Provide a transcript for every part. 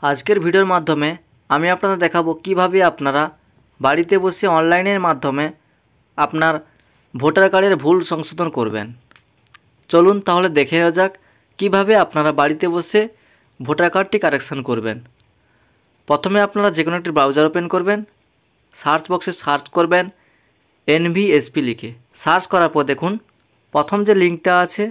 আজকের ভিডিওর মাধ্যমে আমি আপনাদের দেখাবো কিভাবে আপনারা বাড়িতে বসে অনলাইনের মাধ্যমে আপনার ভোটার কার্ডের ভুল সংশোধন করবেন। চলুন তাহলে দেখে নেওয়া যাক কিভাবে আপনারা বাড়িতে বসে ভোটার কার্ডটি কারেকশন করবেন। প্রথমে আপনারা যে কোনো একটি ব্রাউজার ওপেন করবেন, সার্চ বক্সে সার্চ করবেন NVSP লিখে। সার্চ করার পর দেখুন প্রথম যে লিঙ্কটা আছে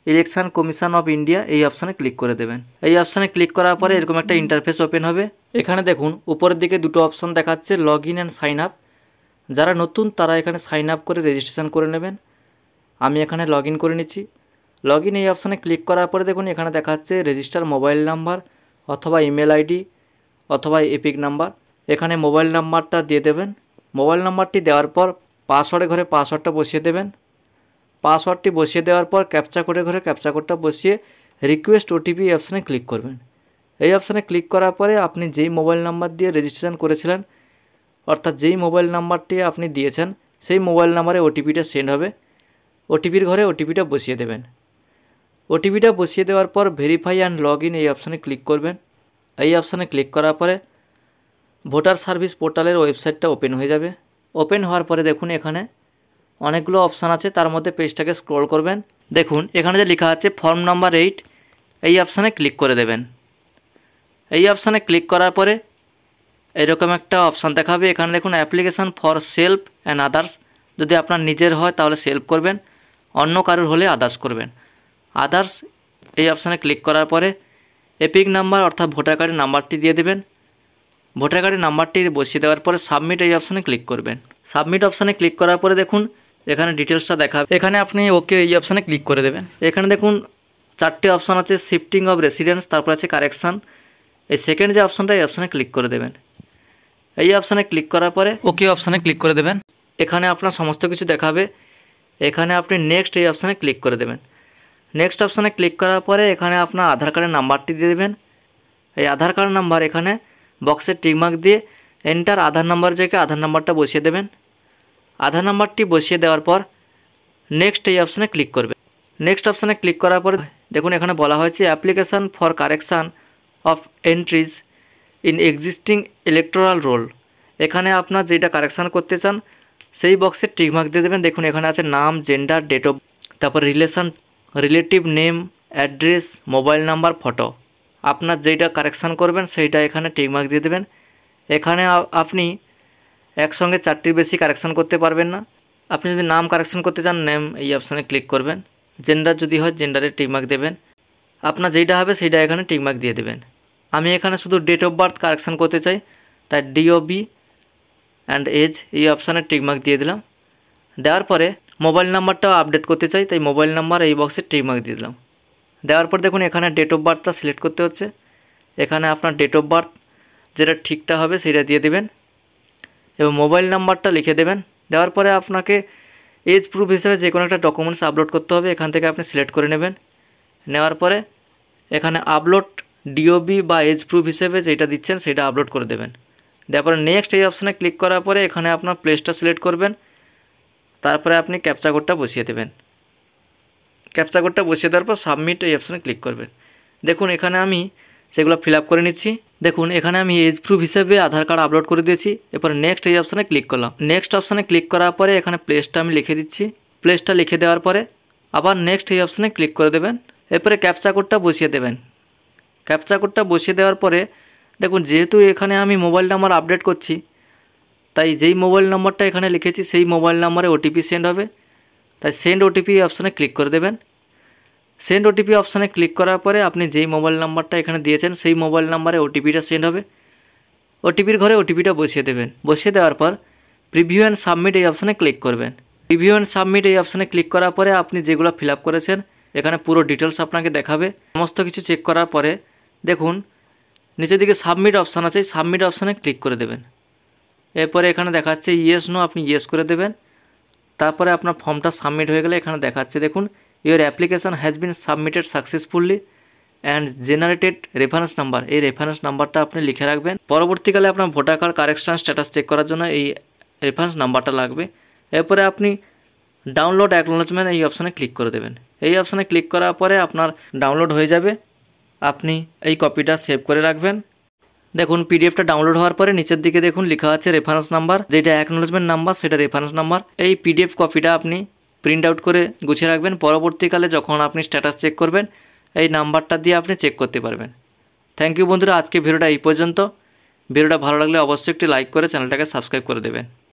ইলেকশন কমিশন অফ ইন্ডিয়া, এই অপশানে ক্লিক করে দেবেন। এই অপশানে ক্লিক করার পরে এরকম একটা ইন্টারফেস ওপেন হবে। এখানে দেখুন উপরের দিকে দুটো অপশান দেখাচ্ছে, log in and sign up. যারা নতুন তারা এখানে সাইন আপ করে রেজিস্ট্রেশন করে নেবেন। আমি এখানে লগ ইন করে নিচ্ছি। লগ ইন এই অপশানে ক্লিক করার পরে দেখুন এখানে দেখাচ্ছে রেজিস্টার মোবাইল নাম্বার অথবা ইমেল আইডি অথবা এপিক নাম্বার। এখানে মোবাইল নাম্বারটা দিয়ে দেবেন। মোবাইল নাম্বারটি দেওয়ার পর পাসওয়ার্ডের ঘরে পাসওয়ার্ডটা বসিয়ে দেবেন। পাসওয়ার্ডটি বসিয়ে দেওয়ার পর ক্যাপচা কোডের ঘরে ক্যাপচা কোডটা বসিয়ে রিকোয়েস্ট ওটিপি অপশানে ক্লিক করবেন। এই অপশানে ক্লিক করার পরে আপনি যেই মোবাইল নাম্বার দিয়ে রেজিস্ট্রেশন করেছিলেন, অর্থাৎ যেই মোবাইল নাম্বারটি আপনি দিয়েছেন সেই মোবাইল নাম্বারে ওটিপিটা সেন্ড হবে। ওটিপির ঘরে ওটিপিটা বসিয়ে দেবেন। ওটিপিটা বসিয়ে দেওয়ার পর ভেরিফাই অ্যান্ড লগ ইন এই অপশানে ক্লিক করবেন। এই অপশানে ক্লিক করার পরে ভোটার সার্ভিস পোর্টালের ওয়েবসাইটটা ওপেন হয়ে যাবে। ওপেন হওয়ার পরে দেখুন এখানে অনেকগুলো অপশান আছে, তার মধ্যে পেজটাকে স্ক্রল করবেন। দেখুন এখানে যে লেখা আছে ফর্ম নাম্বার 8, এই অপশানে ক্লিক করে দেবেন। এই অপশানে ক্লিক করার পরে এরকম একটা অপশান দেখাবে। এখানে দেখুন application for self and others. যদি আপনার নিজের হয় তাহলে সেলফ করবেন, অন্য কারোর হলে আদার্স করবেন। আদার্স এই অপশানে ক্লিক করার পরে এপিক নাম্বার অর্থাৎ ভোটার কার্ডের নাম্বারটি দিয়ে দেবেন। ভোটার কার্ডের নাম্বারটি বসিয়ে দেওয়ার পরে সাবমিট এই অপশানে ক্লিক করবেন। সাবমিট অপশানে ক্লিক করার পরে দেখুন এখানে ডিটেলসটা দেখাবে। এখানে আপনি ওকে এই অপশানে ক্লিক করে দেবেন। এখানে দেখুন 4টে অপশান আছে, শিফটিং অফ রেসিডেন্স, তারপর আছে কারেকশান। এই সেকেন্ড যে অপশানটা এই অপশানে ক্লিক করে দেবেন। এই অপশানে ক্লিক করার পরে ওকে অপশানে ক্লিক করে দেবেন। এখানে আপনার সমস্ত কিছু দেখাবে। এখানে আপনি নেক্সট এই অপশানে ক্লিক করে দেবেন। নেক্সট অপশানে ক্লিক করার পরে এখানে আপনার আধার কার্ডের নাম্বারটি দিয়ে দেবেন। এই আধার কার্ড নাম্বার এখানে বক্সে টিকমার্ক দিয়ে এন্টার আধার নাম্বার জায়গায় আধার নাম্বারটা বসিয়ে দেবেন। আধার নাম্বারটি বসিয়ে দেওয়ার পর নেক্সট এই অপশানে ক্লিক করবেন। নেক্সট অপশানে ক্লিক করার পরে দেখুন এখানে বলা হয়েছে application for correction of entries in existing electoral role. এখানে আপনার যেটা কারেকশান করতে চান সেই বক্সে টিকমার্ক দিয়ে দেবেন। দেখুন এখানে আছে নাম, জেন্ডার, ডেট অফ, তারপর relative name, address, mobile number, photo. আপনার যেইটা কারেকশান করবেন সেইটা এখানে টিকমার্ক দিয়ে দেবেন। এখানে আপনি একসঙ্গে 4টির বেশি কারেকশান করতে পারবেন না। আপনি যদি নাম কারেকশান করতে চান নেম এই অপশানে ক্লিক করবেন। জেন্ডার যদি হয় জেন্ডারে টিকমার্ক দেবেন। আপনার যেইটা হবে সেইটা এখানে টিকমার্ক দিয়ে দেবেন। আমি এখানে শুধু ডেট অফ বার্থ কারেকশান করতে চাই, তাই DOB অ্যান্ড এজ এই অপশানে টিকমার্ক দিয়ে দিলাম। দেওয়ার পরে মোবাইল নাম্বারটাও আপডেট করতে চাই, তাই মোবাইল নাম্বার এই বক্সে টিকমার্ক দিয়ে দিলাম। দেওয়ার পর দেখুন এখানে ডেট অফ বার্থটা সিলেক্ট করতে হচ্ছে। এখানে আপনার ডেট অফ বার্থ যেটা ঠিকটা হবে সেটা দিয়ে দেবেন এবং মোবাইল নাম্বারটা লিখে দেবেন। দেওয়ার পরে আপনাকে এজ প্রুফ হিসেবে যে কোনো একটা ডকুমেন্টস আপলোড করতে হবে। এখান থেকে আপনি সিলেক্ট করে নেবেন। নেওয়ার পরে এখানে আপলোড DOB বা এজ প্রুফ হিসেবে যেটা দিচ্ছেন সেটা আপলোড করে দেবেন। দেওয়ার পরে নেক্সট এই অপশানে ক্লিক করার পরে এখানে আপনার প্লেসটা সিলেক্ট করবেন। তারপরে আপনি ক্যাপচা কোডটা বসিয়ে দেবেন। ক্যাপচা কোডটা বসিয়ে দেওয়ার পর সাবমিট এই অপশানে ক্লিক করবেন। দেখুন এখানে আমি সেগুলো ফিল আপ করে নিচ্ছি। দেখুন এখানে আমি এজ প্রুফ হিসেবে আধার কার্ড আপলোড করে দিয়েছি। এরপর নেক্সট এই অপশানে ক্লিক করলাম। নেক্সট অপশানে ক্লিক করার পরে এখানে প্লেসটা আমি লিখে দিচ্ছি। প্লেসটা লিখে দেওয়ার পরে আবার নেক্সট এই অপশানে ক্লিক করে দেবেন। এরপরে ক্যাপচা কোডটা বসিয়ে দেবেন। ক্যাপচা কোডটা বসিয়ে দেওয়ার পরে দেখুন যেহেতু এখানে আমি মোবাইল নাম্বার আপডেট করছি, তাই যেই মোবাইল নাম্বারটা এখানে লিখেছি সেই মোবাইল নাম্বারে ওটিপি সেন্ড হবে, তাই সেন্ড ওটিপি অপশানে ক্লিক করে দেবেন। সেন্ড ওটিপি অপশানে ক্লিক করার পরে আপনি যেই মোবাইল নাম্বারটা এখানে দিয়েছেন সেই মোবাইল নাম্বারে ওটিপিটা সেন্ড হবে। ওটিপির ঘরে ওটিপিটা বসিয়ে দেবেন। বসিয়ে দেওয়ার পর প্রিভিউ অ্যান্ড সাবমিট এই অপশানে ক্লিক করবেন। প্রিভিউ অ্যান্ড সাবমিট এই অপশানে ক্লিক করার পরে আপনি যেগুলো ফিল আপ করেছেন এখানে পুরো ডিটেলস আপনাকে দেখাবে। সমস্ত কিছু চেক করার পরে দেখুন নিচের দিকে সাবমিট অপশান আছে, এই সাবমিট অপশানে ক্লিক করে দেবেন। এরপরে এখানে দেখাচ্ছে ইয়েস নো, আপনি ইয়েস করে দেবেন। তারপরে আপনার ফর্মটা সাবমিট হয়ে গেলে এখানে দেখাচ্ছে দেখুন your application has been submitted successfully and generated reference number. এই রেফারেন্স নাম্বারটা আপনি লিখে রাখবেন। পরবর্তীকালে আপনার voter card correction status check করার জন্য এই রেফারেন্স নাম্বারটা লাগবে। এরপরে আপনি ডাউনলোড অ্যাকনোলেজমেন্ট এই অপশানে ক্লিক করে দেবেন। এই অপশানে ক্লিক করার পরে আপনার ডাউনলোড হয়ে যাবে। আপনি এই কপিটা সেভ করে রাখবেন। দেখুন পিডিএফটা ডাউনলোড হওয়ার পরে নিচের দিকে দেখুন লেখা আছে রেফারেন্স নাম্বার, যেটা অ্যাকনোলেজমেন্ট নাম্বার সেটা রেফারেন্স নাম্বার। এই পিডিএফ কপিটা আপনি প্রিন্ট আউট করে গুছিয়ে রাখবেন, পরবর্তীকালে যখন আপনি স্ট্যাটাস চেক করবেন এই নাম্বারটা দিয়ে আপনি চেক করতে পারবেন। থ্যাংক ইউ বন্ধুরা, আজকে ভিডিওটা এই পর্যন্ত। ভিডিওটা ভালো লাগলে অবশ্যই একটি লাইক করে চ্যানেলটাকে সাবস্ক্রাইব করে দেবেন।